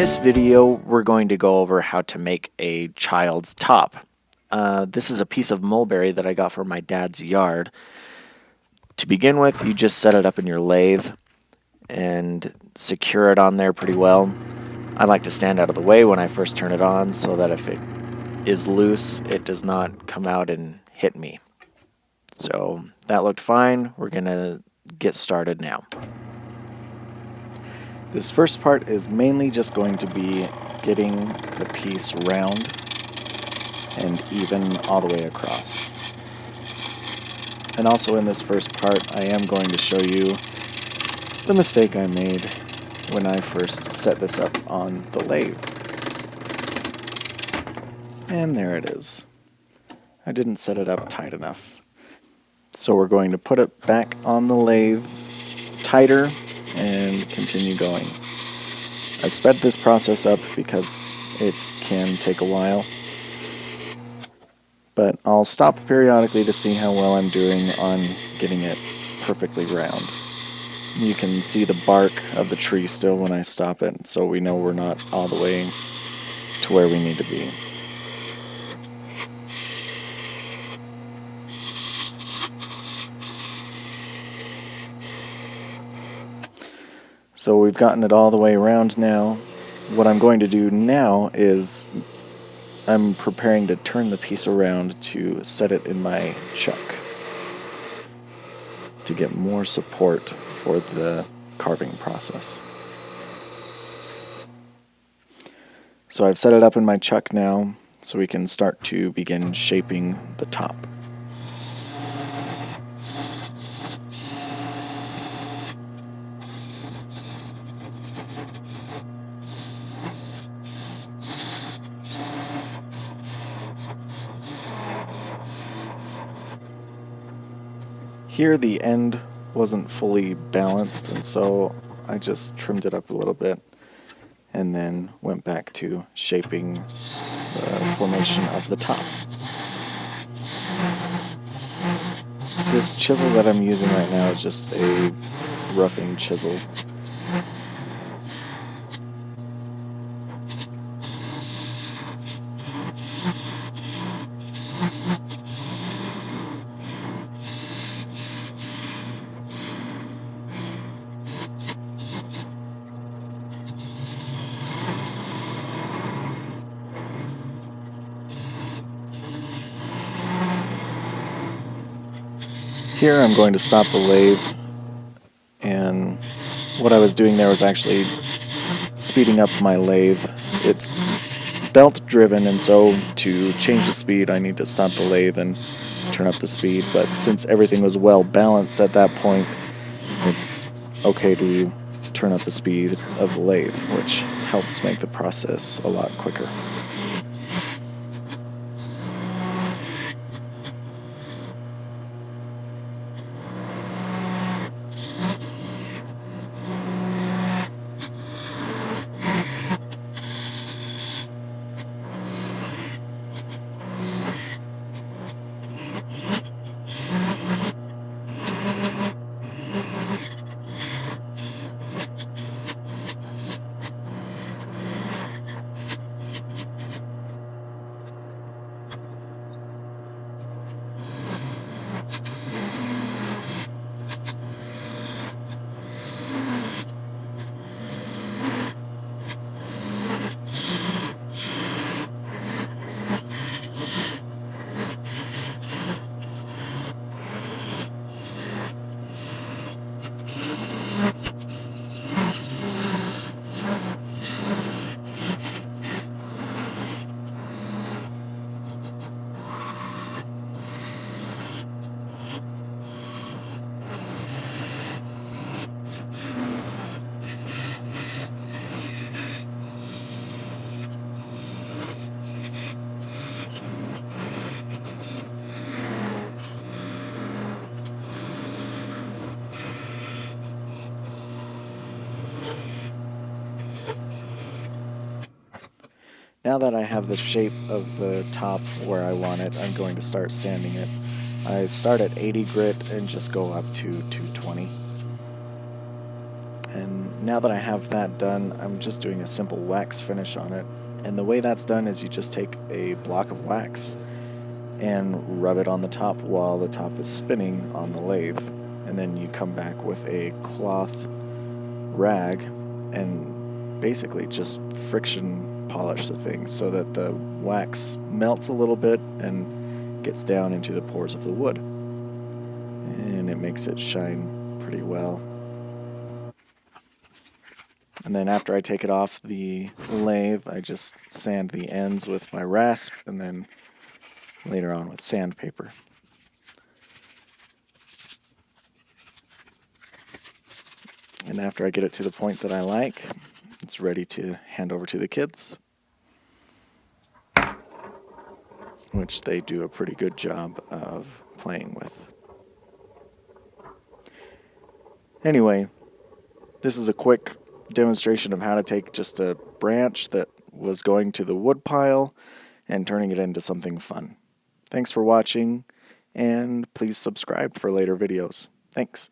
this video, we're going to go over how to make a child's top. This is a piece of mulberry that I got from my dad's yard. To begin with, you just set it up in your lathe and secure it on there pretty well. I like to stand out of the way when I first turn it on so that if it is loose, it does not come out and hit me. So that looked fine. We're going to get started now. This first part is mainly just going to be getting the piece round and even all the way across. And also in this first part, I am going to show you the mistake I made when I first set this up on the lathe. And there it is. I didn't set it up tight enough. So we're going to put it back on the lathe tighter and continue going. I sped this process up because it can take a while, but I'll stop periodically to see how well I'm doing on getting it perfectly round. You can see the bark of the tree still when I stop it, so we know we're not all the way to where we need to be. So we've gotten it all the way around now. What I'm going to do now is I'm preparing to turn the piece around to set it in my chuck to get more support for the carving process. So I've set it up in my chuck now so we can start to begin shaping the top. Here the end wasn't fully balanced, and so I just trimmed it up a little bit and then went back to shaping the formation of the top. This chisel that I'm using right now is just a roughing chisel. Here I'm going to stop the lathe, and what I was doing there was actually speeding up my lathe. It's belt driven, and so to change the speed I need to stop the lathe and turn up the speed, but since everything was well balanced at that point, it's okay to turn up the speed of the lathe, which helps make the process a lot quicker. Now that I have the shape of the top where I want it, I'm going to start sanding it. I start at 80 grit and just go up to 220. And Now that I have that done, I'm just doing a simple wax finish on it. And the way that's done is you just take a block of wax and rub it on the top while the top is spinning on the lathe. And then you come back with a cloth rag and basically just friction polish the thing so that the wax melts a little bit and gets down into the pores of the wood. And it makes it shine pretty well. And then after I take it off the lathe, I just sand the ends with my rasp and then later on with sandpaper. And after I get it to the point that I like, it's ready to hand over to the kids, which they do a pretty good job of playing with. Anyway, this is a quick demonstration of how to take just a branch that was going to the wood pile and turning it into something fun. Thanks for watching, and please subscribe for later videos. Thanks.